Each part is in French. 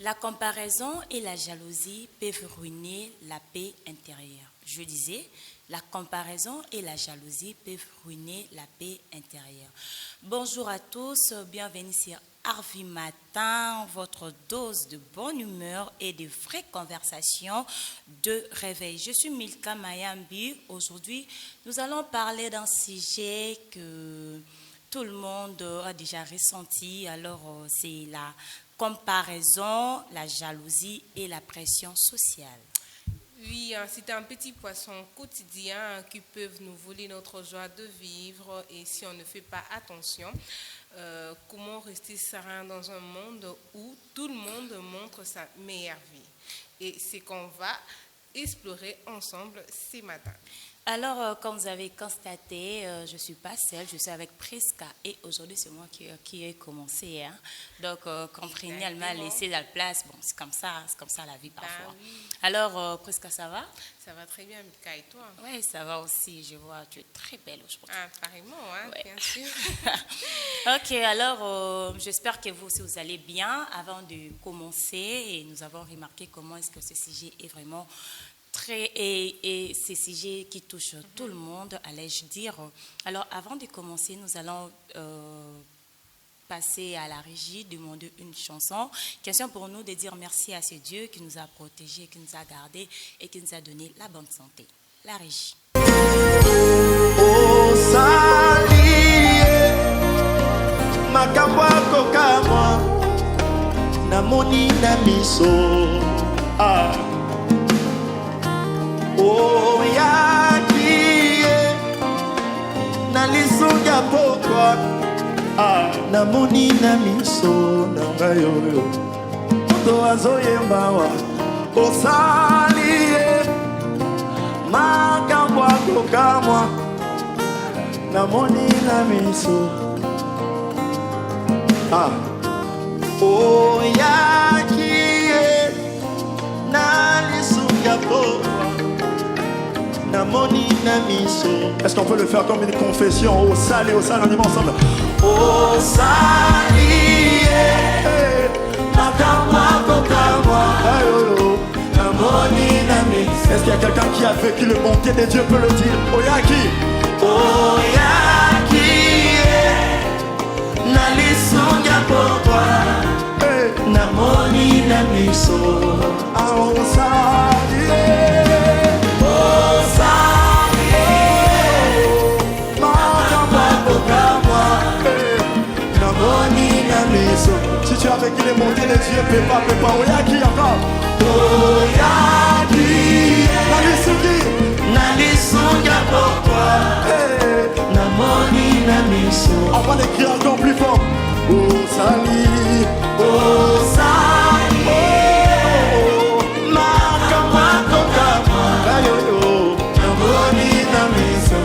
La comparaison et la jalousie peuvent ruiner la paix intérieure. Je disais, la comparaison et la jalousie peuvent ruiner la paix intérieure. Bonjour à tous, bienvenue sur Harvey Matin, votre dose de bonne humeur et de vraies conversations de réveil. Je suis Milka Mayambi. Aujourd'hui, nous allons parler d'un sujet que tout le monde a déjà ressenti. Alors, c'est la comparaison, la jalousie et la pression sociale. Oui, c'est un petit poisson quotidien qui peut nous voler notre joie de vivre et si on ne fait pas attention, comment rester serein dans un monde où tout le monde montre sa meilleure vie. Et c'est qu'on va explorer ensemble ce matin. Alors, comme vous avez constaté, je ne suis pas seule, je suis avec Prisca et aujourd'hui c'est moi qui ai commencé. Hein. Donc, comprenez, elle m'a laissé la place. Bon, c'est comme ça la vie parfois. Oui. Alors, Prisca, ça va? Ça va très bien, Mika, et toi? Oui, ça va aussi, je vois, tu es très belle aujourd'hui. Ah, pareillement, hein, ouais. Bien sûr. Ok, alors, j'espère que vous aussi vous allez bien. Avant de commencer, et nous avons remarqué comment est-ce que ce sujet est vraiment et ces sujets qui touchent tout le monde, allais-je dire. Alors, avant de commencer, nous allons passer à la régie, demander une chanson. Question pour nous de dire merci à ce Dieu qui nous a protégés, qui nous a gardés et qui nous a donné la bonne santé. La régie. Oh, salie, makambo kokamwa, namoni na miso. Ah. Oh, yaki, nalisunga pokwa. Ah, namoni na miso na ngayo. Moto azoyemba wa. Oh, salie, makambo kokamwa, namoni na miso. Ah. Oh, yaki, nalisunga pokwa. Est-ce qu'on peut le faire comme une confession? Au sali, on y va ensemble. Au sali, est-ce qu'il y a quelqu'un qui a vécu le bonté de Dieu peut le dire? Oyaki, Oyaki, nalisunga pokwa, namoni na miso. Ah, au sali. Si tu as vécu les montées de Dieu, pépa, oyaki encore. Oyaki, nalisunga pokwa, namoni na miso. On va l'écrire encore plus fort. Oh sali, makamwa kokamwa, namoni na miso.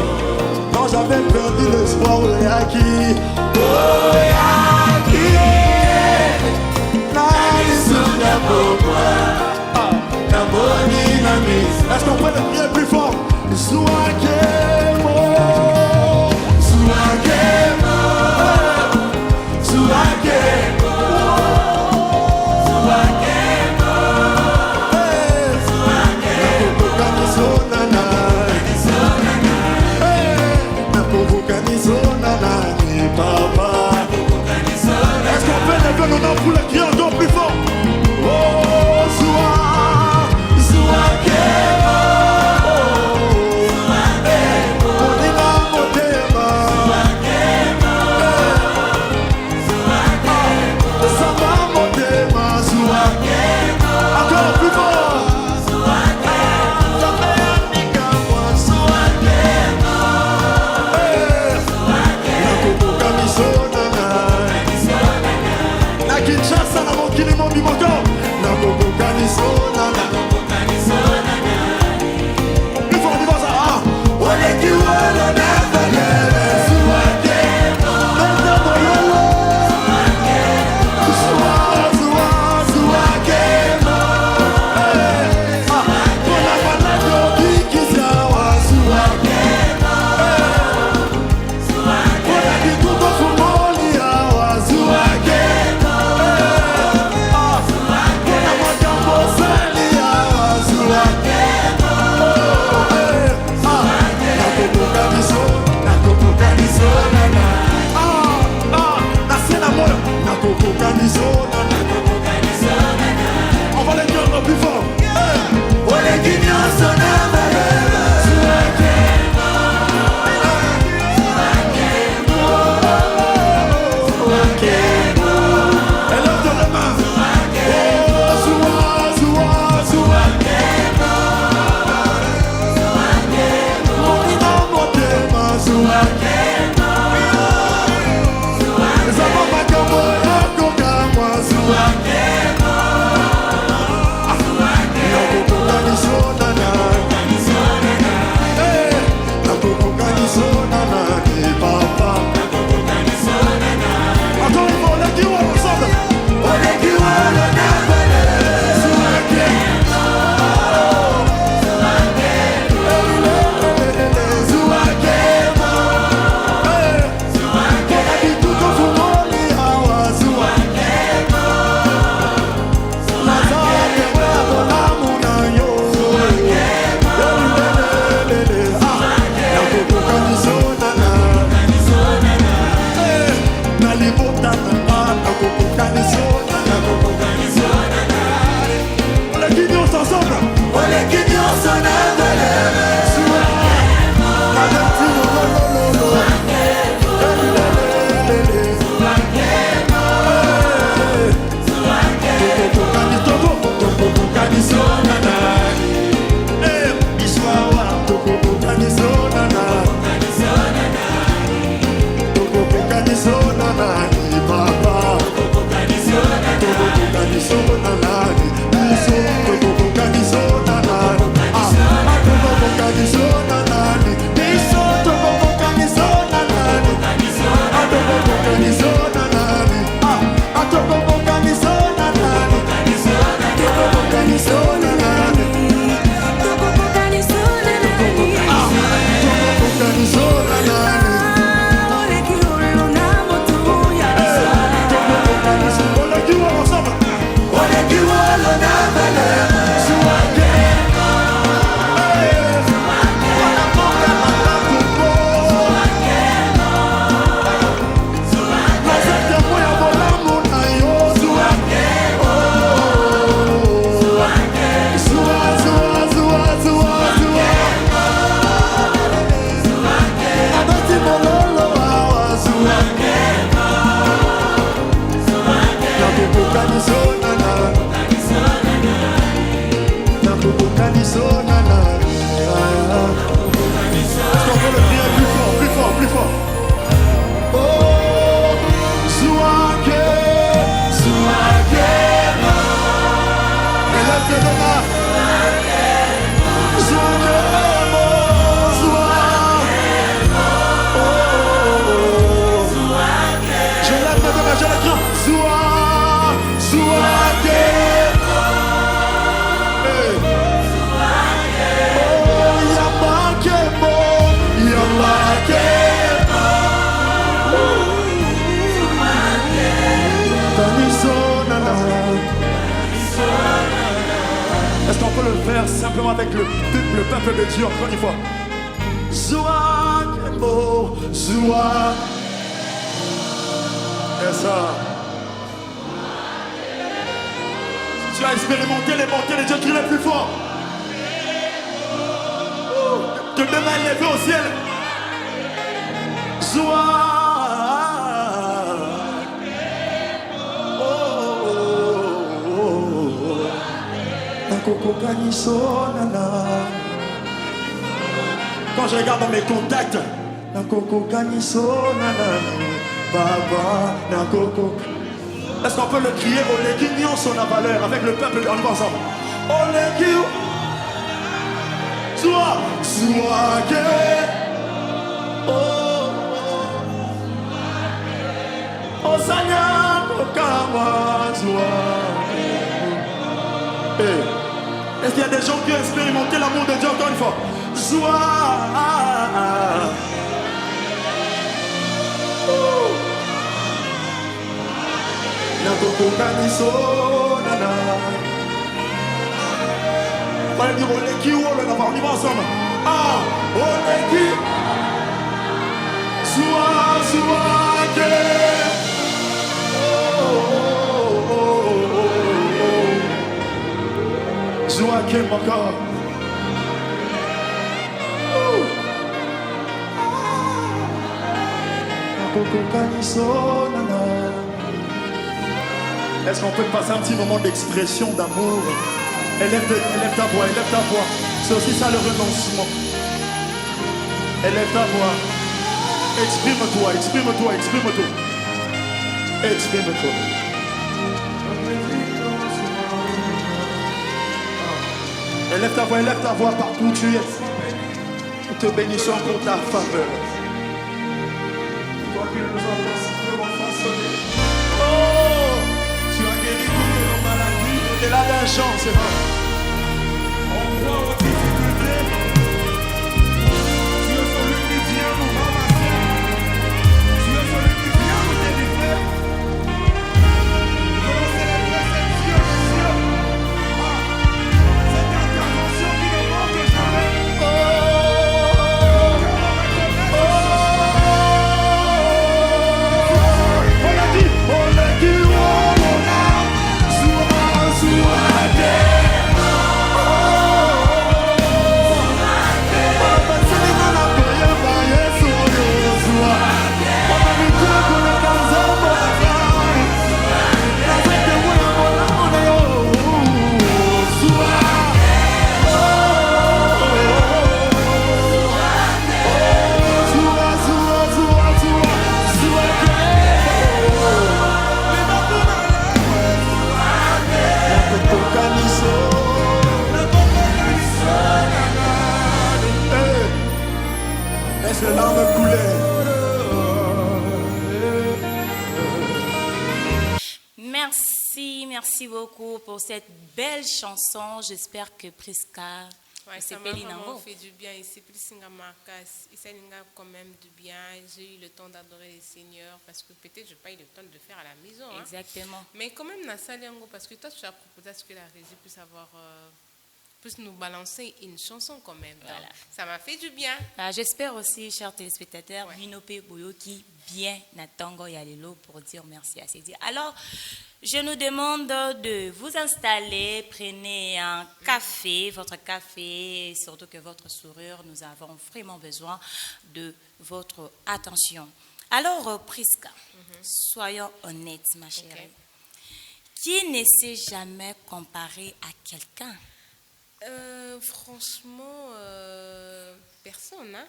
Quand j'avais perdu l'espoir, oyaki, oyaki. Est-ce qu'on peut le crier plus fort? Zouakemo, Zouakemo, Zouakemo, Zouakemo, est-ce qu'on peut lever nos noms pour le crier encore plus fort? Est-ce qu'on peut le faire simplement avec le peuple de Dieu encore une fois? Zoua, Kemo, Zoua. C'est ça. Tu as expérimenté les montées de Dieu, crie le plus fort. Que deux mains levées au ciel. Zoua. Quand je regarde dans mes contacts, est-ce qu'on peut le crier? Oleguignon son valeur avec le peuple, on va ensemble. Oleguignon. Sois, sois que. Oh, Seigneur, est-ce qu'il y a des gens qui ont expérimenté l'amour de Dieu encore une fois? Joie. On va dire Oleki ou on y va ensemble. Ah, Oleki. Joie, joie, Joachim encore. Est-ce qu'on peut passer un petit moment d'expression d'amour? Élève ta voix, élève ta voix. C'est aussi ça le renoncement. Élève ta voix. Exprime-toi, exprime-toi, exprime-toi. Exprime-toi. Élève ta voix partout où tu es. Nous te bénissons pour ta faveur. Toi qui nous entends simplement façonner. Oh, tu as guéri toutes nos maladies. Au-delà d'un champ, c'est vrai. On voit aux difficultés. Tu es celui qui vient nous ramasser. Tu es celui qui vient nous délivrer. Nous allons célébrer cette Dieu des cieux. Oleki, Merci beaucoup pour cette belle chanson. J'espère que Prisca Ouais, s'est ça m'a payé vraiment fait du bien. Ici, plus Marcas, ça n'a quand même du bien. J'ai eu le temps d'adorer le Seigneur parce que peut-être je n'ai pas eu le temps de le faire à la maison. Hein. Exactement. Mais quand même, parce que toi, tu as proposé à ce que la régie puisse avoir, puisse nous balancer une chanson quand même. Donc, Voilà. ça m'a fait du bien. J'espère aussi, chers téléspectateurs, Ouais. Binope Boyoki, bien Natango Yalelo pour dire merci à Cédie. Alors, je nous demande de vous installer, prenez un café, votre café, et surtout que votre sourire, nous avons vraiment besoin de votre attention. Alors, Prisca, soyons honnêtes, ma chérie. Ok. Qui ne s'est jamais comparé à quelqu'un? Franchement, personne. Hein?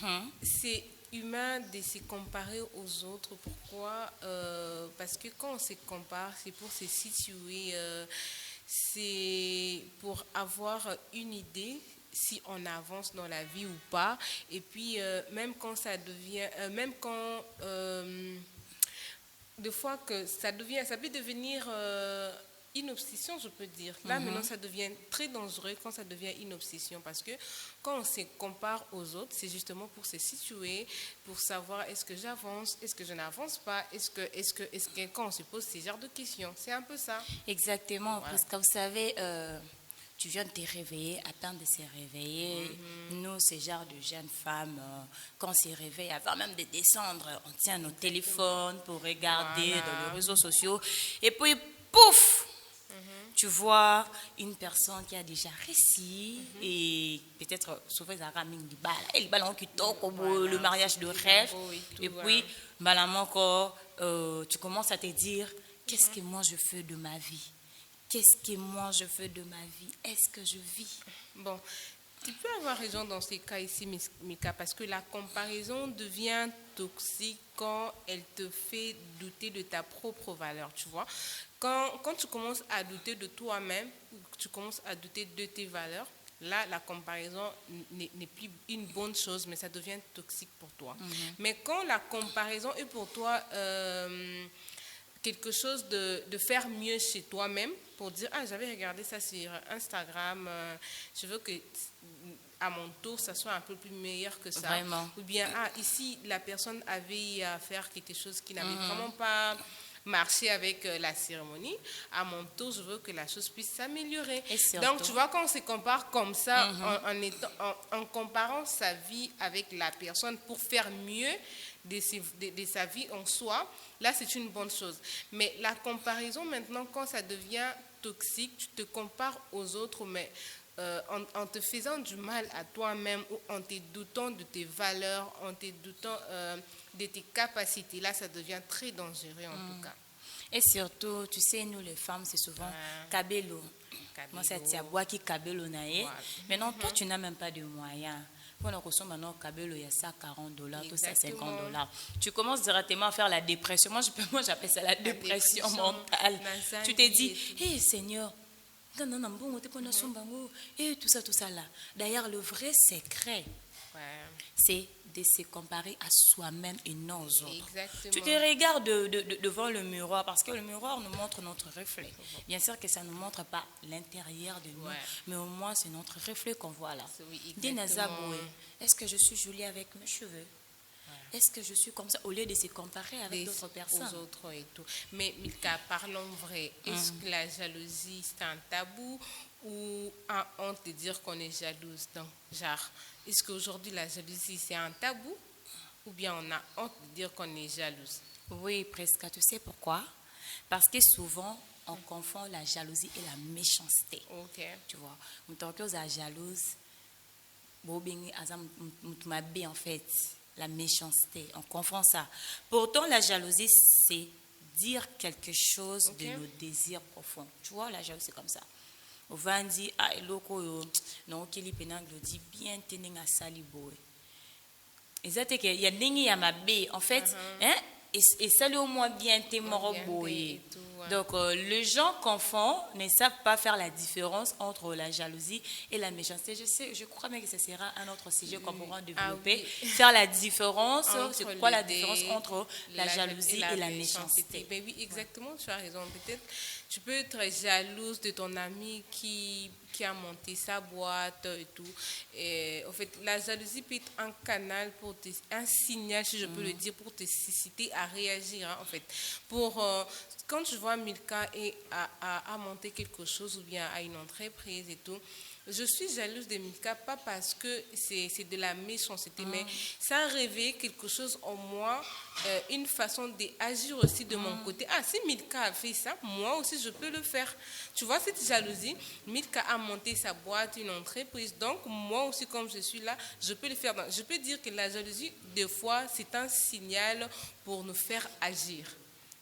Hein? C'est humain de se comparer aux autres. Pourquoi? Parce que quand on se compare, c'est pour se situer, c'est pour avoir une idée si on avance dans la vie ou pas. Et puis, même quand ça devient, même quand des fois que ça peut devenir une obsession, je peux dire. Là, maintenant, ça devient très dangereux quand ça devient une obsession parce que quand on se compare aux autres, c'est justement pour se situer, pour savoir est-ce que j'avance, est-ce que je n'avance pas, est-ce que quand on se pose ces genres de questions, c'est un peu ça. Exactement, Voilà. parce que vous savez, tu viens de te réveiller, à peine de se réveiller. Nous, ces genres de jeunes femmes, quand on se réveille, avant même de descendre, on tient nos téléphones pour regarder Voilà. dans les réseaux sociaux. Et puis, pouf! Tu vois une personne qui a déjà réussi et peut-être sauvé sa ramine du bal. Et le ballon qui toque au bout, le mariage de rêve. Oui, tout, Et voilà. puis, malamment, quand tu commences à te dire, qu'est-ce que moi je fais de ma vie? Qu'est-ce que moi je fais de ma vie? Est-ce que je vis? Bon, tu peux avoir raison dans ces cas ici, Mika, parce que la comparaison devient toxique quand elle te fait douter de ta propre valeur, tu vois. Quand tu commences à douter de toi-même, ou que tu commences à douter de tes valeurs, là, la comparaison n'est plus une bonne chose, mais ça devient toxique pour toi. Mais quand la comparaison est pour toi quelque chose de faire mieux chez toi-même, pour dire, ah, j'avais regardé ça sur Instagram, je veux que à mon tour, ça soit un peu plus meilleur que ça. Vraiment. Ou bien, ah, ici, la personne avait à faire quelque chose qui n'avait vraiment pas marché avec la cérémonie. À mon tour, je veux que la chose puisse s'améliorer. Et surtout- Donc, tu vois, quand on se compare comme ça, en comparant sa vie avec la personne pour faire mieux de sa vie en soi, là, c'est une bonne chose. Mais la comparaison, maintenant, quand ça devient toxique, tu te compares aux autres, mais en te faisant du mal à toi-même ou en te doutant de tes valeurs, en te doutant de tes capacités, là, ça devient très dangereux en tout cas. Et surtout, tu sais, nous les femmes, c'est souvent Kabelo. Moi, c'est Tiaboua qui Kabelo nae. Voilà. Maintenant, toi, tu n'as même pas de moyens. Quand on consomme maintenant Kabelo, il y a ça $40, tout ça Exactement. $50. Tu commences directement à faire la dépression. Moi, j'appelle ça la dépression mentale. Nazani Tu t'es dit, et tout. hé Seigneur, et tout ça là. D'ailleurs, le vrai secret, Ouais. c'est de se comparer à soi-même et non aux autres. Exactement. Tu te regardes devant le miroir parce que le miroir nous montre notre reflet. Bien sûr que ça ne nous montre pas l'intérieur de nous, Ouais. mais au moins c'est notre reflet qu'on voit là. Oui, Dis exactement. Nazaboué, est-ce que je suis jolie avec mes cheveux? Est-ce que je suis comme ça au lieu de se comparer avec d'autres personnes? Aux autres et tout. Mais Milka, parlons vrai. Est-ce que la jalousie, c'est un tabou ou un honte de dire qu'on est jalouse? Donc, genre, est-ce qu'aujourd'hui, la jalousie, c'est un tabou ou bien on a honte de dire qu'on est jalouse? Oui, presque. Tu sais pourquoi? Parce que souvent, on confond la jalousie et la méchanceté. Ok. Tu vois, on est jalouse, en fait, la méchanceté, on confond ça. Pourtant, la jalousie, c'est dire quelque chose Ok. de nos désirs profonds. Tu vois, la jalousie, c'est comme ça. On va dire, ah, loko, non, kili penanglo dit bien tenir à saliboé. Et ça, il y a des gens qui en fait, hein, et ça lui au moins bien t'es mort Bien boyé. et tout, ouais. Donc les gens confondent, ne savent pas faire la différence entre la jalousie et la méchanceté. Je crois même que ce sera un autre sujet qu'on pourra développer. oui. Faire la différence, c'est Entre quoi le la différence entre la jalousie et la méchanceté? Ben oui, exactement, tu as raison. Peut-être tu peux être jalouse de ton ami qui a monté sa boîte et tout. Et en fait, la jalousie peut être un canal un signal, si je peux le dire, pour te susciter à réagir, hein, en fait. Quand je vois Milka a monté quelque chose ou bien à une entreprise et tout, je suis jalouse de Milka, pas parce que c'est de la méchanceté, mais ça a réveillé quelque chose en moi, une façon d'agir aussi de mon côté. Ah, si Milka a fait ça, moi aussi je peux le faire. Tu vois, cette jalousie, Milka a monté sa boîte, une entreprise, donc moi aussi, comme je suis là, je peux le faire. Donc, je peux dire que la jalousie, des fois, c'est un signal pour nous faire agir.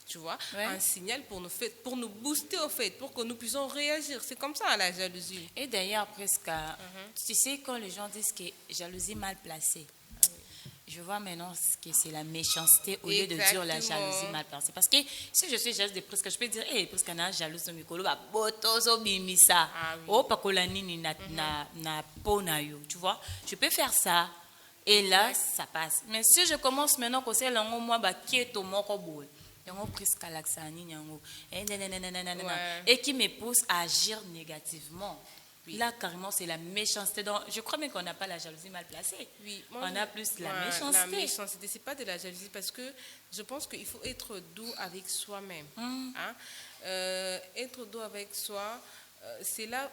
Tu vois, ouais. Un signal pour nous booster au fait, pour que nous puissions réagir. C'est comme ça la jalousie. Et d'ailleurs, presque, tu sais, quand les gens disent que jalousie mal placée, je vois maintenant que c'est la méchanceté au lieu de dire la jalousie mal placée. Parce que si je suis jalouse de presque, je peux dire, hé, presque, on a jalouse de Mikolo, bah, botozo bimisa, oh, pakolani na ponayo, tu vois, je peux faire ça. Et là, ça passe. Mais si je commence maintenant, que c'est l'ango, moi, bah, qui est au moko boule. Et qui me pousse à agir négativement. Oui. Là, carrément, c'est la méchanceté. Donc, je crois même qu'on n'a pas la jalousie mal placée. Oui, on a plus la méchanceté. La méchanceté, ce n'est pas de la jalousie parce que je pense qu'il faut être doux avec soi-même. Hein? Être doux avec soi, cela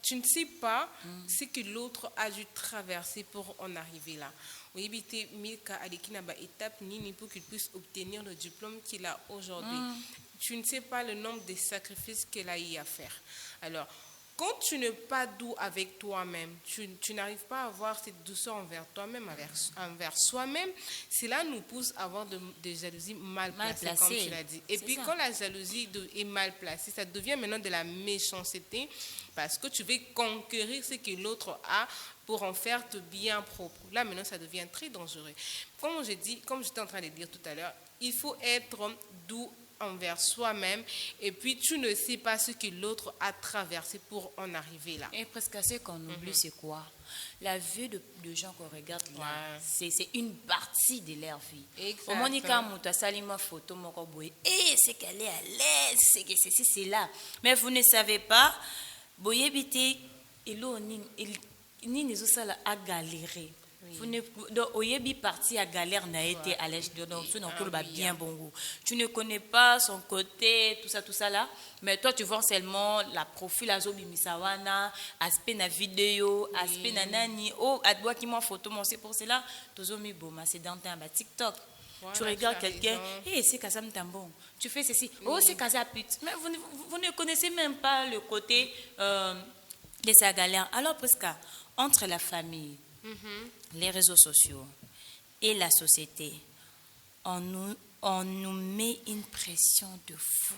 tu ne sais pas ce que l'autre a dû traverser pour en arriver là. Oui, éviter Milka Alikinaba étape nini pour qu'il puisse obtenir le diplôme qu'il a aujourd'hui. Tu ne sais pas le nombre de sacrifices qu'elle a eu à faire. Alors, quand tu n'es pas doux avec toi-même, tu n'arrives pas à avoir cette douceur envers toi-même, envers soi-même, cela nous pousse à avoir des jalousies mal placées, comme tu l'as dit. Et puis, quand la jalousie est mal placée, ça devient maintenant de la méchanceté parce que tu veux conquérir ce que l'autre a pour en faire te bien propre. Là, maintenant, ça devient très dangereux. Comme j'étais en train de dire tout à l'heure, il faut être doux envers soi-même et puis tu ne sais pas ce que l'autre a traversé pour en arriver là. Et presque ce qu'on oublie, c'est quoi? La vie de gens qu'on regarde là, c'est une partie de leur vie. Au moins, quand tu as salé ma photo, c'est qu'elle est à l'aise, c'est que ceci, c'est là. Mais vous ne savez pas, Boye Bité, il a galéré. Oyebi parti à galère n'a été à l'aise donc bien bon. Tu ne connais pas son côté, tout ça là, mais toi tu vois seulement la profil azobi misawana, aspect na vidéo, aspect na nani, oh adwa qui m'a photo, moi c'est pour cela, tozomi boma c'est dans un TikTok. Voilà, tu regardes quelqu'un, hey, c'est Kazam Tambon, tu fais ceci, oh c'est Kazaput, mais vous ne connaissez même pas le côté de sa galère. Alors presque entre la famille, les réseaux sociaux et la société, on nous met une pression de fou.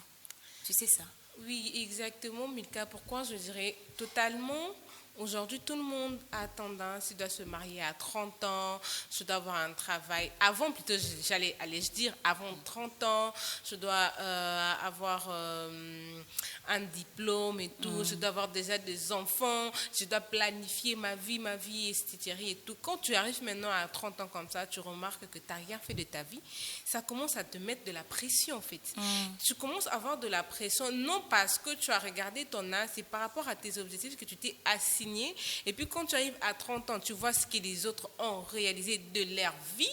Tu sais ça? Oui, exactement, Milka. Pourquoi je dirais totalement? Aujourd'hui, tout le monde a tendance, il doit se marier à 30 ans, je dois avoir un travail. Avant, plutôt, je dire, avant 30 ans, je dois avoir un diplôme et tout, je dois avoir déjà des enfants, je dois planifier ma vie, etc. Et tout. Quand tu arrives maintenant à 30 ans comme ça, tu remarques que tu n'as rien fait de ta vie, ça commence à te mettre de la pression, en fait. Tu commences à avoir de la pression, non parce que tu as regardé ton âge, c'est par rapport à tes objectifs que tu t'es assigné. Et puis quand tu arrives à 30 ans, tu vois ce que les autres ont réalisé de leur vie.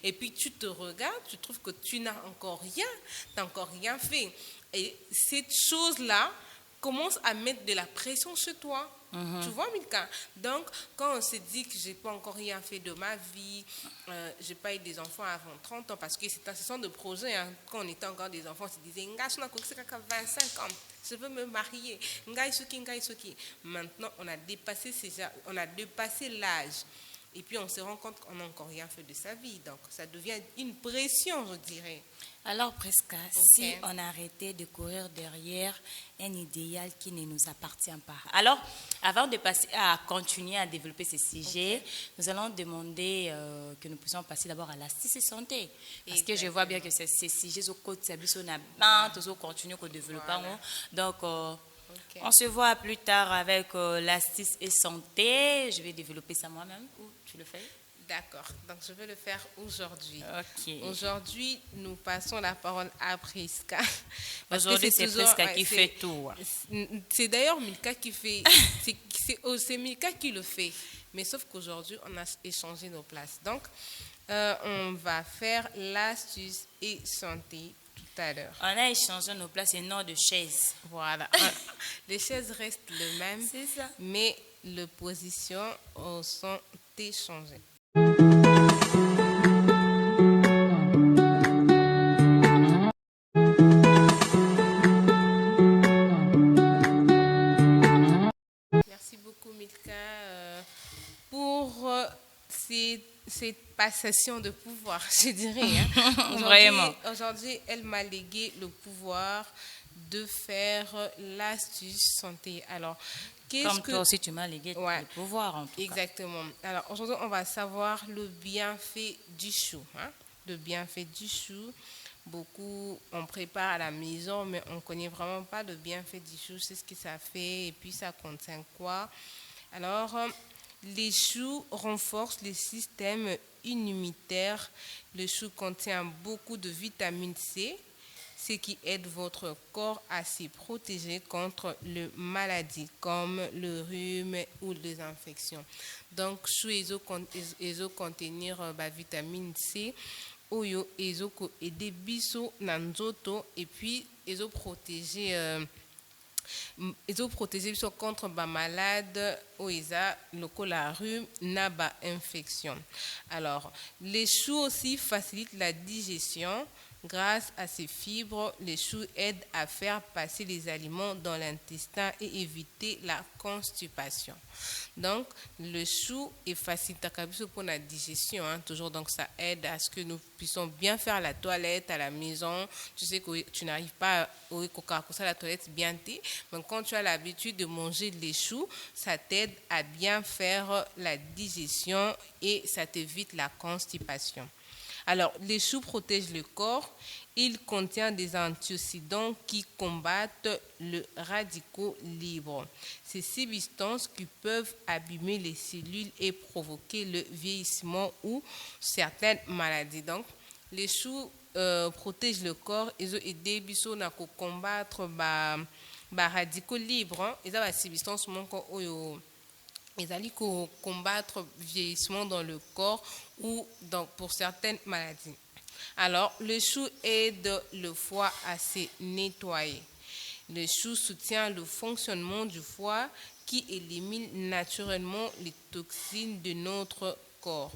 Et puis tu te regardes, tu trouves que tu n'as encore rien, tu n'as encore rien fait. Et cette chose-là commence à mettre de la pression chez toi. Tu vois, Milka? Donc, quand on se dit que je n'ai pas encore rien fait de ma vie, je n'ai pas eu des enfants avant 30 ans, parce que ce sont des projets, hein. Quand on était encore des enfants, on se disait, 25 ans, je veux me marier. Maintenant, on a dépassé l'âge Et puis, on se rend compte qu'on n'a encore rien fait de sa vie. Donc, ça devient une pression, je dirais. Alors, Prisca, Ok. si on arrêtait de courir derrière un idéal qui ne nous appartient pas. Alors, avant de passer à continuer à développer ces sujets, nous allons demander que nous puissions passer d'abord à l'astuce et santé. Parce que je vois bien que ces sujets au côté, c'est plus on a bien, tous continuer au développement. Voilà. Donc, Ok. on se voit plus tard avec l'astuce et santé. Je vais développer ça moi-même. Ou tu le fais? D'accord. Donc, je vais le faire aujourd'hui. Ok. Aujourd'hui, nous passons la parole à Prisca. Parce que Aujourd'hui, c'est toujours- Prisca ouais, qui c'est- fait tout. C'est d'ailleurs Milka qui fait. C'est Milka qui le fait. Mais sauf qu'aujourd'hui, on a échangé nos places. Donc, on va faire l'astuce et santé tout à l'heure. On a échangé nos places et non de chaises. Voilà. Les chaises restent les mêmes, C'est ça. mais les positions sont échangées. Merci beaucoup, Milka, pour cette passation de pouvoir, je dirais. Hein. Vraiment. Aujourd'hui, elle m'a légué le pouvoir de faire l'astuce santé. Alors, qu'est-ce Comme que... toi aussi, tu m'as légué Ouais. le pouvoir, en tout cas. Exactement. Alors, aujourd'hui, on va savoir le bienfait du chou. Hein. Le bienfait du chou. Beaucoup, on prépare à la maison, mais on ne connaît vraiment pas le bienfait du chou. C'est ce que ça fait et puis ça contient quoi. Alors, les choux renforcent le système immunitaire. Le chou contient beaucoup de vitamine C, ce qui aide votre corps à se protéger contre les maladies comme le rhume ou les infections. Donc, chou ezo contenir vitamine C, oyo ezo ko aider biso na nzoto et puis ezo protéger biso contre ba malade oiza lokola rhume na ba infection. Alors, les choux aussi facilitent la digestion. Grâce à ces fibres, les choux aident à faire passer les aliments dans l'intestin et éviter la constipation. Donc, le chou est facilitateur pour la digestion, hein, toujours. Donc, ça aide à ce que nous puissions bien faire la toilette à la maison. Tu sais que tu n'arrives pas à la toilette bien, mais quand tu as l'habitude de manger les choux, ça t'aide à bien faire la digestion et ça t'évite la constipation. Alors, les choux protègent le corps. Il contient des antioxydants qui combattent les radicaux libres. Ces substances qui peuvent abîmer les cellules et provoquer le vieillissement ou certaines maladies. Donc, les choux protègent le corps et aident à combattre les radicaux libres. Ils ont des substances ils allaient combattre le vieillissement dans le corps ou pour certaines maladies. Alors, le chou aide le foie à se nettoyer. Le chou soutient le fonctionnement du foie qui élimine naturellement les toxines de notre corps.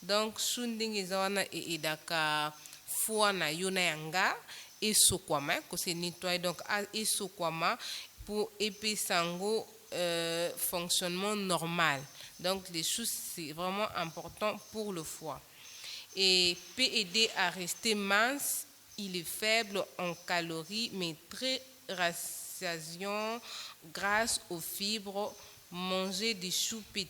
Donc, chou ndengezana et edaka foie na yona yanga et sokwama, que se nettoyer donc et sokwama pour épaissango fonctionnement normal. Donc, les choux, c'est vraiment important pour le foie. Et peut aider à rester mince. Il est faible en calories, mais très rassasiant grâce aux fibres. Manger des choux peut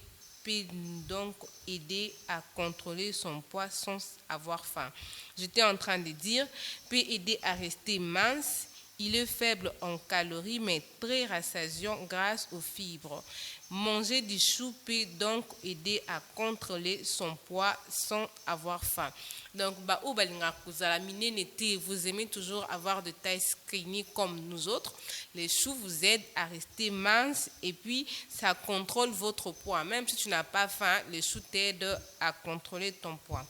donc aider à contrôler son poids sans avoir faim. J'étais en train de dire, peut aider à rester mince. Il est faible en calories, mais très rassasiant grâce aux fibres. Manger du chou peut donc aider à contrôler son poids sans avoir faim. Donc, vous aimez toujours avoir de taille skinny comme nous autres. Les choux vous aident à rester mince et puis ça contrôle votre poids. Même si tu n'as pas faim, les choux t'aident à contrôler ton poids.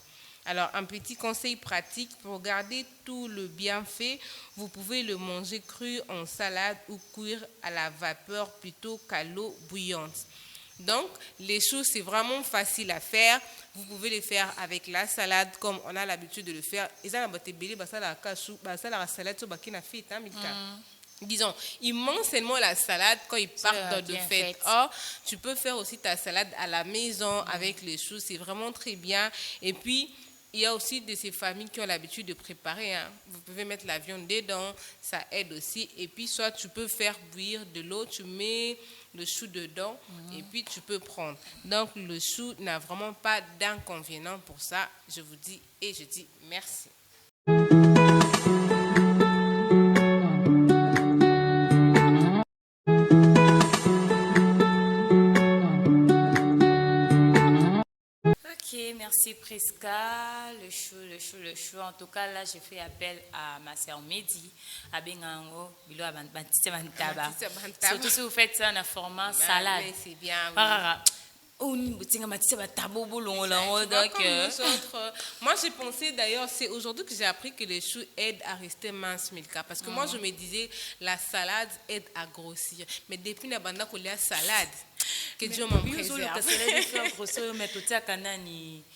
Alors, un petit conseil pratique pour garder tout le bienfait, vous pouvez le manger cru en salade ou cuire à la vapeur plutôt qu'à l'eau bouillante. Donc, les choux, c'est vraiment facile à faire. Vous pouvez les faire avec la salade comme on a l'habitude de le faire. disons, ils mangent seulement la salade quand ils partent de bien fête. fait. Or, tu peux faire aussi ta salade à la maison avec les choux, c'est vraiment très bien. Et puis, il y a aussi de ces familles qui ont l'habitude de préparer. Hein. Vous pouvez mettre la viande dedans, ça aide aussi. Et puis, soit tu peux faire bouillir de l'eau, tu mets le chou dedans et puis tu peux prendre. Donc, le chou n'a vraiment pas d'inconvénient pour ça. Je vous dis et je dis merci. Ok, merci Prisca. Le chou. En tout cas, là, je fais appel à ma sœur Mehdi, à Bengango, Bilo à Bantite Bantaba. Surtout si vous faites ça en format salade. Mais c'est bien, oui. Parara. Oh, tu tabo boulon là. Donc, Nous autres, moi, j'ai pensé d'ailleurs, c'est aujourd'hui que j'ai appris que les choux aident à rester mince, Milka. Parce que moi, je me disais, la salade aide à grossir. Mais depuis la bande qu'on a salade, que Dieu m'en préserve.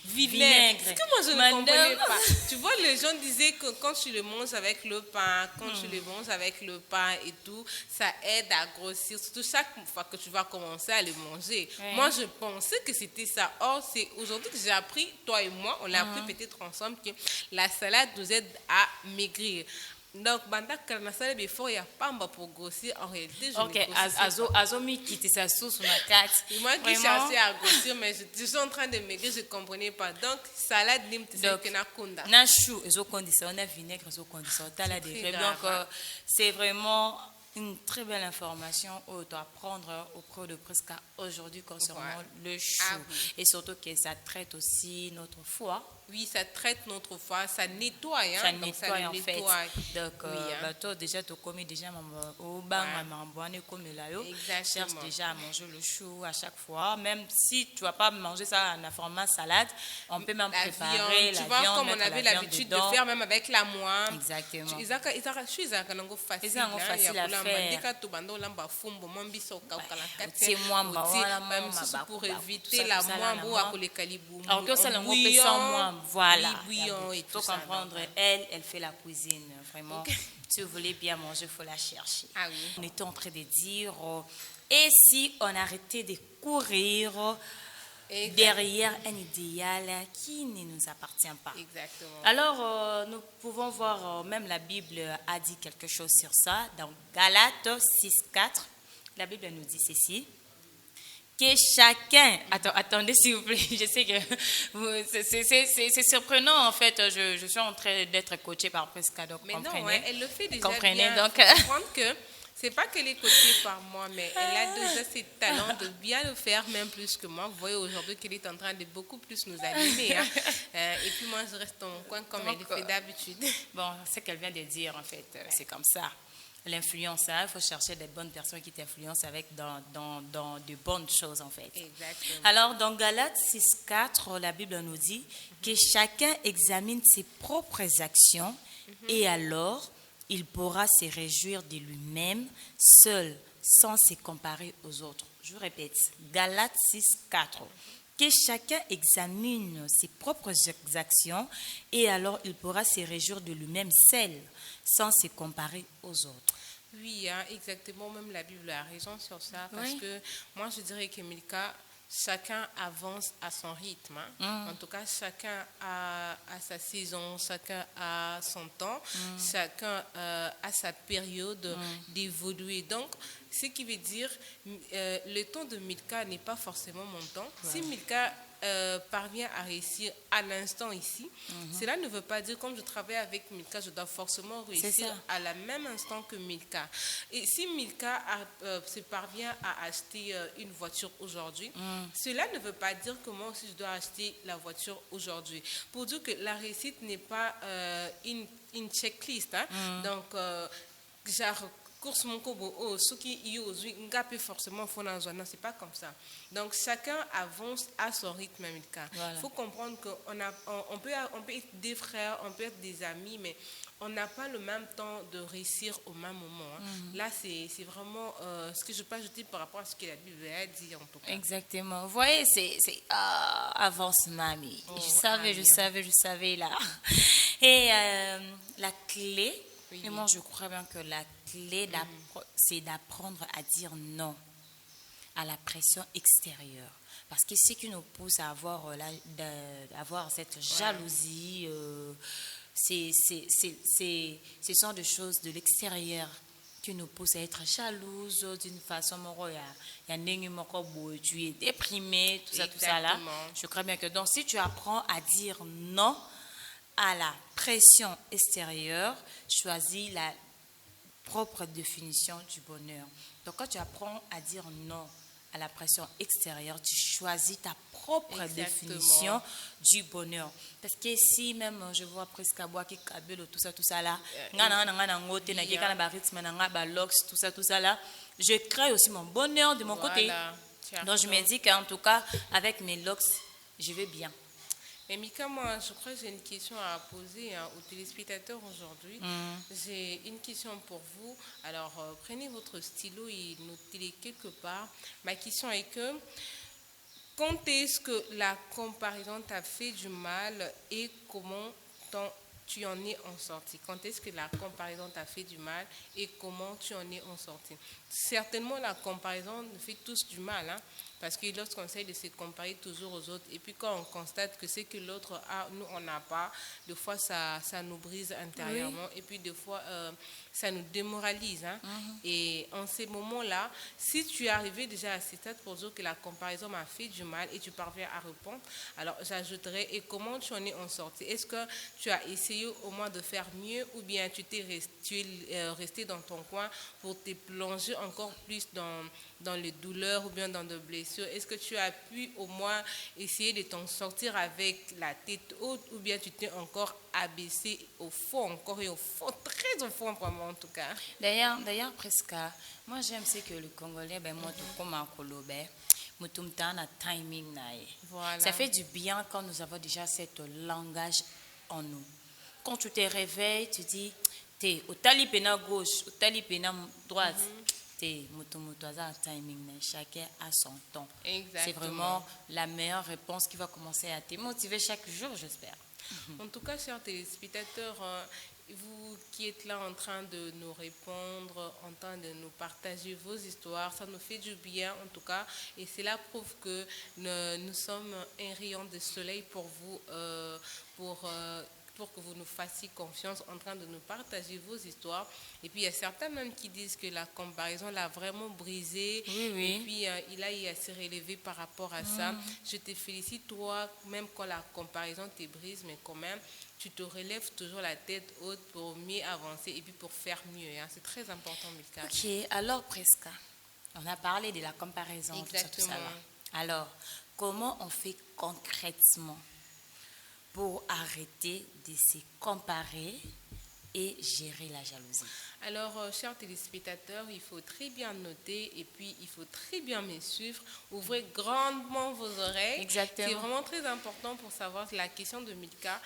Vinaigre. C'est que moi, je ne comprenais pas. Tu vois, les gens disaient que quand tu le manges avec le pain, quand tu le manges avec le pain et tout, ça aide à grossir. Surtout chaque fois que tu vas commencer à le manger. Ouais. Moi, je pensais que c'était ça. Or, c'est aujourd'hui que j'ai appris, toi et moi, on l'a appris peut-être ensemble, que la salade nous aide à maigrir. Donc, banda karnasale before il y a pas pour grossir. En réalité, je ok, ne grossis pas. azomi quitte sa sauce sur ma carte. Et moi qui cherchais à grossir, mais je suis en train de maigrir, je ne comprenais pas. Donc, salade nim te Donc, que na kunda. na chou, ils ont condition, on a vinaigre, ils ont condition, t'as la très degré. grave, Donc, hein. c'est vraiment une très belle information où tu apprendre auprès de Prisca aujourd'hui concernant Voilà. le chou. Ah oui. Et surtout que ça traite aussi notre foie. Oui, ça traite notre foie, ça nettoie. Hein? Ça Donc, nettoie le en fait. nettoie. Donc, Oui, hein. bah, toi, déjà, tu commis déjà au bain, comme là, Exactement. cherche déjà à manger le chou à chaque fois. Même si tu ne vas pas manger ça en format salade, on peut même La préparer viande, la tu vois, viande, comme on mettre la avait viande l'habitude de dedans. faire, même avec la moine. Exactement. Je suis facile. Facile à faire. C'est pour éviter la moine. Alors que ça l'en fait sans moi, voilà. Il faut comprendre, elle fait la cuisine, vraiment. Okay. Si vous voulez bien manger, il faut la chercher. Ah oui. On était en train de dire, et si on arrêtait de courir Exact. derrière un idéal qui ne nous appartient pas? Exactement. Alors, nous pouvons voir, même la Bible a dit quelque chose sur ça, dans Galates 6,4, la Bible nous dit ceci. Que chacun... Attendez s'il vous plaît, je sais que c'est surprenant en fait, je suis en train d'être coachée par Prisca, donc Mais comprenez. non, ouais, elle le fait déjà Comprenez, bien. donc... Faut comprendre que c'est pas qu'elle est coachée par moi, mais elle a déjà ses talents de bien le faire, même plus que moi. Vous voyez aujourd'hui qu'elle est en train de beaucoup plus nous animer. Hein. Et puis moi, je reste en coin comme elle le fait d'habitude. Bon, ce qu'elle vient de dire en fait, c'est comme ça. L'influence, il faut chercher des bonnes personnes qui t'influencent avec dans de bonnes choses en fait. Exactement. Alors dans Galates 6,4, la Bible nous dit que chacun examine ses propres actions et alors il pourra se réjouir de lui-même seul sans se comparer aux autres. Je répète, Galates 6,4. Que chacun examine ses propres actions et alors il pourra se réjouir de lui-même seul sans se comparer aux autres. Oui, hein, exactement. Même la Bible a raison sur ça. Parce Oui. que moi, je dirais que Milka, chacun avance à son rythme. Hein. En tout cas, chacun a sa saison, chacun a son temps, chacun a sa période d'évoluer. Donc, ce qui veut dire, le temps de Milka n'est pas forcément mon temps. Si Milka parvient à réussir à l'instant ici, cela ne veut pas dire, comme je travaille avec Milka, je dois forcément réussir à la même instant que Milka. Et si Milka se parvient à acheter une voiture aujourd'hui, cela ne veut pas dire que moi aussi je dois acheter la voiture aujourd'hui. Pour dire que la réussite n'est pas une checklist. Hein. Donc, genre, course mon kobo, ce qui y aujourd'hui, ngape forcément faut dans zone, c'est pas comme ça. Donc chacun avance à son rythme, Milka. Il faut comprendre qu'on peut être des frères, on peut être des amis, mais on n'a pas le même temps de réussir au même moment. Hein. Là, c'est vraiment ce que je peux ajouter par rapport à ce que la Bible a dit en tout cas. Exactement. Vous voyez, c'est avance mamie. Je savais là. Et la clé Oui. Et moi, je crois bien que la clé, c'est d'apprendre à dire non à la pression extérieure. Parce que ce qui nous pousse à avoir, avoir cette jalousie, ce sont des choses de l'extérieur qui nous poussent à être jalouses d'une façon, tu es déprimé, tout ça là. Exactement. Je crois bien que donc si tu apprends à dire non à la pression extérieure, choisis la propre définition du bonheur. Donc quand tu apprends à dire non à la pression extérieure, tu choisis ta propre définition du bonheur. Parce que si même je vois presque à boire qui cabelo tout ça là, tout ça là, je crée aussi mon bonheur de mon côté. Donc je me dis qu'en tout cas avec mes locks, je vais bien. Mais Mika, moi, je crois que j'ai une question à poser aux téléspectateurs aujourd'hui. J'ai une question pour vous. Alors, prenez votre stylo et notez-les quelque part. Ma question est que, quand est-ce que la comparaison t'a fait du mal et comment tu en es en sorti? Quand est-ce que la comparaison t'a fait du mal et comment tu en es en sorti? Certainement, la comparaison nous fait tous du mal, hein, parce que lorsqu'on essaie de se comparer toujours aux autres, et puis quand on constate que ce que l'autre a, nous, on n'a pas, des fois, ça nous brise intérieurement, et puis des fois, ça nous démoralise. Hein. Et en ces moments-là, si tu es arrivé déjà à ce stade pour dire que la comparaison m'a fait du mal et tu parviens à répondre, alors j'ajouterais, et comment tu en es en sorti? Est-ce que tu as essayé au moins de faire mieux ou bien tu es resté dans ton coin pour te plonger encore plus dans les douleurs ou bien dans des blessures? Est-ce que tu as pu au moins essayer de t'en sortir avec la tête haute ou bien tu t'es encore abaissé au fond, encore et au fond, très au fond vraiment en tout cas? D'ailleurs, presque, moi j'aime c'est que le Congolais, ben moi tout comme un Colombais, timing. Voilà. Ça fait du bien quand nous avons déjà cet langage en nous. Quand tu te réveilles, tu dis, t'es au talipena gauche, au talipena droite. Timing, chacun a son temps. Exactement. C'est vraiment la meilleure réponse qui va commencer à te motiver chaque jour, j'espère. En tout cas, chers téléspectateurs, vous qui êtes là en train de nous répondre, en train de nous partager vos histoires, ça nous fait du bien en tout cas. Et cela prouve que nous sommes un rayon de soleil pour vous, pour que vous nous fassiez confiance en train de nous partager vos histoires. Et puis, il y a certains même qui disent que la comparaison l'a vraiment brisé. Oui. Et puis, il a à se relever par rapport à ça. Je te félicite, toi, même quand la comparaison te brise, mais quand même, tu te relèves toujours la tête haute pour mieux avancer et puis pour faire mieux. Hein. C'est très important, Milka. Ok, alors Presca, on a parlé de la comparaison. Exactement. Tout ça là. Alors, comment on fait concrètement pour arrêter de se comparer et gérer la jalousie? Alors, chers téléspectateurs, il faut très bien noter et puis il faut très bien me suivre. Ouvrez grandement vos oreilles. Exactement. C'est vraiment très important pour savoir la question de Milka.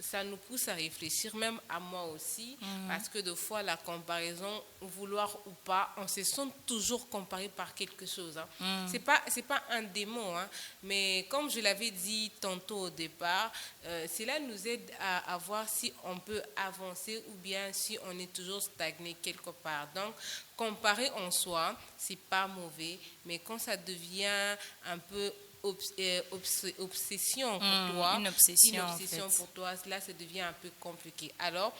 Ça nous pousse à réfléchir, même à moi aussi, parce que des fois, la comparaison, vouloir ou pas, on se sent toujours comparé par quelque chose. Hein. C'est pas un démon, hein, mais comme je l'avais dit tantôt au départ, cela nous aide à voir si on peut avancer ou bien si on est toujours stagné quelque part. Donc, comparer en soi, c'est pas mauvais, mais quand ça devient un peu obsession pour toi, une obsession en fait. pour toi, là ça devient un peu compliqué. Alors,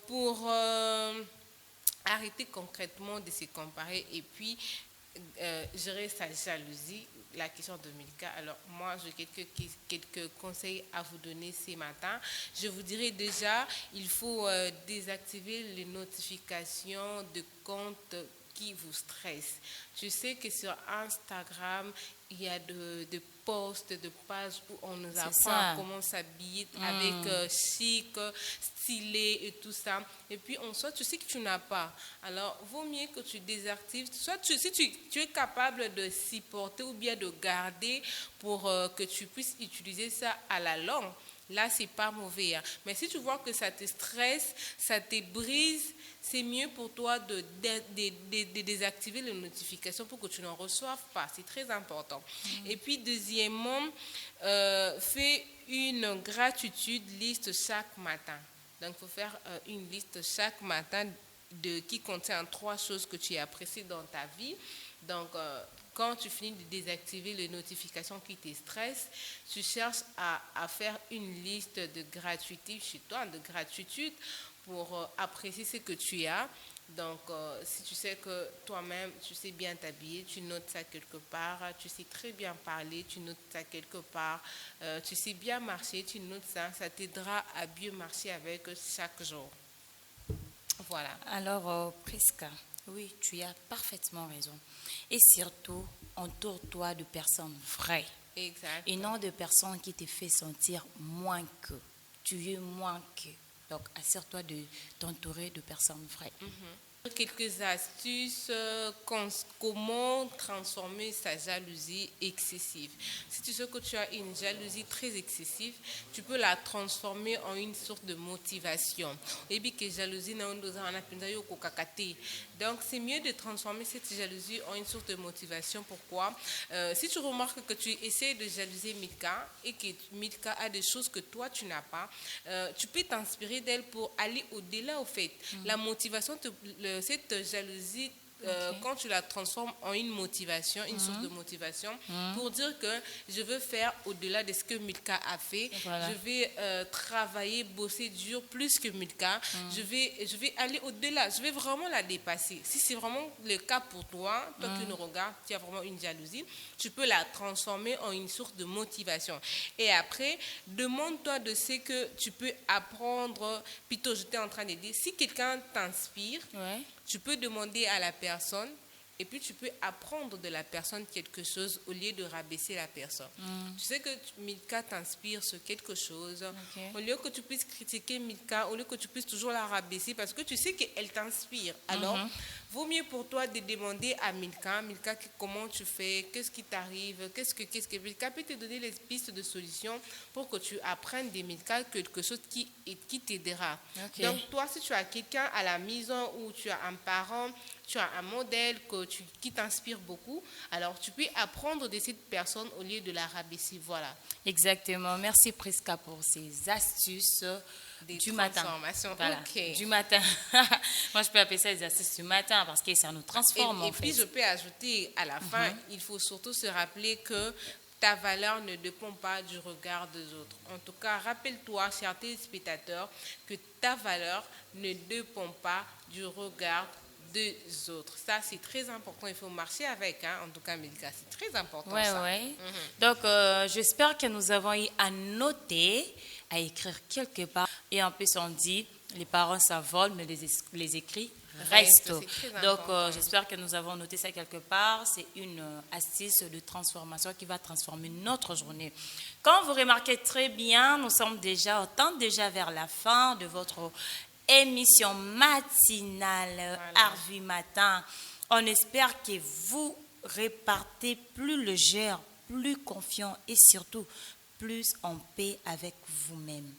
pour arrêter concrètement de se comparer et puis gérer sa jalousie, la question de Milka, alors moi j'ai quelques conseils à vous donner ce matin. Je vous dirais déjà, il faut désactiver les notifications de comptes qui vous stressent. Je sais que sur Instagram, il y a de posts, de pages où on nous apprend à comment s'habiller avec chic, stylé et tout ça. Et puis, en soi, tu sais que tu n'as pas. Alors, vaut mieux que tu désactives. Soit si tu es capable de s'y porter ou bien de garder pour que tu puisses utiliser ça à la longue, là, c'est pas mauvais. Hein. Mais si tu vois que ça te stresse, ça te brise, c'est mieux pour toi de désactiver les notifications pour que tu n'en reçoives pas. C'est très important. Et puis, deuxièmement, fais une gratitude liste chaque matin. Donc, il faut faire une liste chaque matin qui contient 3 choses que tu apprécies dans ta vie. Donc, quand tu finis de désactiver les notifications qui te stressent, tu cherches à faire une liste de gratuité chez toi, de gratitude pour apprécier ce que tu as. Donc, si tu sais que toi-même, tu sais bien t'habiller, tu notes ça quelque part, tu sais très bien parler, tu notes ça quelque part, tu sais bien marcher, tu notes ça, ça t'aidera à mieux marcher avec chaque jour. Voilà. Alors, Prisca, oui, tu as parfaitement raison. Et surtout, entoure-toi de personnes vraies. Exact. Et non de personnes qui te font sentir moins que. Tu es moins que. Donc, assure-toi de t'entourer de personnes vraies. Quelques astuces, comment transformer sa jalousie excessive. Si tu sais que tu as une jalousie très excessive, tu peux la transformer en une sorte de motivation. Et puis que jalousie donc c'est mieux de transformer cette jalousie en une sorte de motivation. Pourquoi? Si tu remarques que tu essaies de jalouser Milka et que Milka a des choses que toi tu n'as pas, tu peux t'inspirer d'elle pour aller au-delà au fait. La motivation cette jalousie, quand tu la transformes en une motivation, une source de motivation, pour dire que je veux faire au-delà de ce que Milka a fait, Voilà. je vais travailler, bosser dur plus que Milka, je vais aller au-delà, je vais vraiment la dépasser. Si c'est vraiment le cas pour toi, toi qui nous regardes, tu as vraiment une jalousie, tu peux la transformer en une source de motivation. Et après, demande-toi de ce que tu peux apprendre. Plutôt, j'étais en train de dire, si quelqu'un t'inspire, Ouais. tu peux demander à la personne et puis tu peux apprendre de la personne quelque chose au lieu de rabaisser la personne. Tu sais que Milka t'inspire sur quelque chose. Ok. Au lieu que tu puisses critiquer Milka, au lieu que tu puisses toujours la rabaisser parce que tu sais qu'elle t'inspire. Alors, vaut mieux pour toi de demander à Milka, comment tu fais, qu'est-ce qui t'arrive, qu'est-ce que Milka peut te donner les pistes de solutions pour que tu apprennes de Milka quelque chose qui t'aidera. Ok. Donc, toi, si tu as quelqu'un à la maison ou tu as un parent, tu as un modèle qui t'inspire beaucoup, alors tu peux apprendre de cette personne au lieu de la rabaisser. Voilà. Exactement. Merci Prisca pour ces astuces Des du matin. transformations. Voilà, Ok. du matin. Moi, je peux appeler ça des astuces du matin parce que ça nous transforme Et en puis, fait. je peux ajouter à la fin, il faut surtout se rappeler que ta valeur ne dépend pas du regard des autres. En tout cas, rappelle-toi, chers téléspectateurs, que ta valeur ne dépend pas du regard des autres. Ça, c'est très important. Il faut marcher avec. En tout cas, Milka, c'est très important. Ouais, ça. ouais. Donc, j'espère que nous avons eu à noter, à écrire quelque part. Et en plus, on dit, les parents s'envolent, mais les écrits restent. C'est très Donc, important. j'espère que nous avons noté ça quelque part. C'est une astuce de transformation qui va transformer notre journée. Quand vous remarquez très bien, nous sommes déjà, on tend déjà vers la fin de votre émission matinale Harvey Matin. On espère que vous repartez plus légère, plus confiant et surtout plus en paix avec vous-même.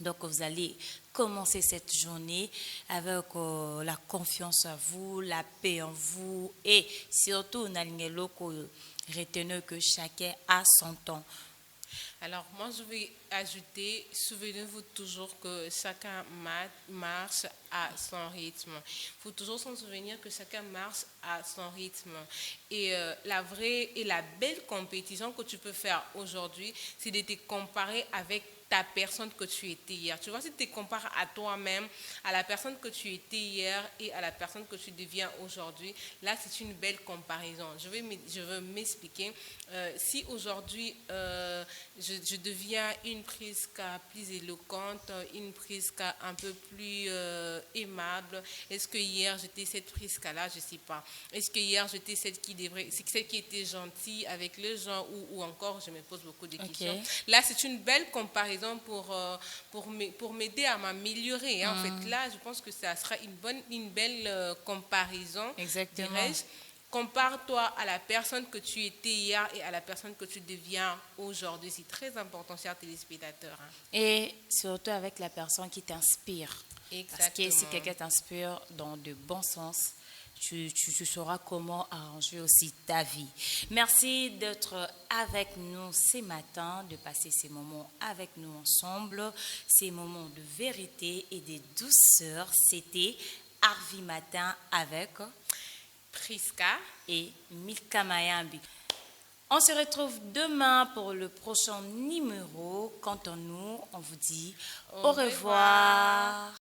Donc, vous allez commencer cette journée avec la confiance en vous, la paix en vous et surtout, retenez que chacun a son temps. Alors, moi, je vais ajouter, souvenez-vous toujours que chacun marche à son rythme. Il faut toujours s'en souvenir que chacun marche à son rythme. Et la vraie et la belle compétition que tu peux faire aujourd'hui, c'est de te comparer avec ta personne que tu étais hier. Tu vois, si tu te compares à toi-même, à la personne que tu étais hier et à la personne que tu deviens aujourd'hui, là, c'est une belle comparaison. Je veux m'expliquer. Si aujourd'hui, je deviens une Prisca plus éloquente, une Prisca un peu plus aimable, est-ce que hier, j'étais cette Prisca-là? Je ne sais pas. Est-ce que hier, j'étais celle qui était gentille avec les gens ou encore, je me pose beaucoup de questions. Là, c'est une belle comparaison pour m'aider à m'améliorer. En fait, là, je pense que ça sera une belle comparaison. Exactement. Dirais-je. Compare-toi à la personne que tu étais hier et à la personne que tu deviens aujourd'hui. C'est très important, chers téléspectateurs. Et surtout avec la personne qui t'inspire. Exactement. Parce que si quelqu'un t'inspire dans de bons sens, tu sauras comment arranger aussi ta vie. Merci d'être avec nous ce matin, de passer ces moments avec nous ensemble, ces moments de vérité et de douceur. C'était Harvey Matin avec Priska et Milka Mayambi. On se retrouve demain pour le prochain numéro. Quant à nous, on vous dit au revoir.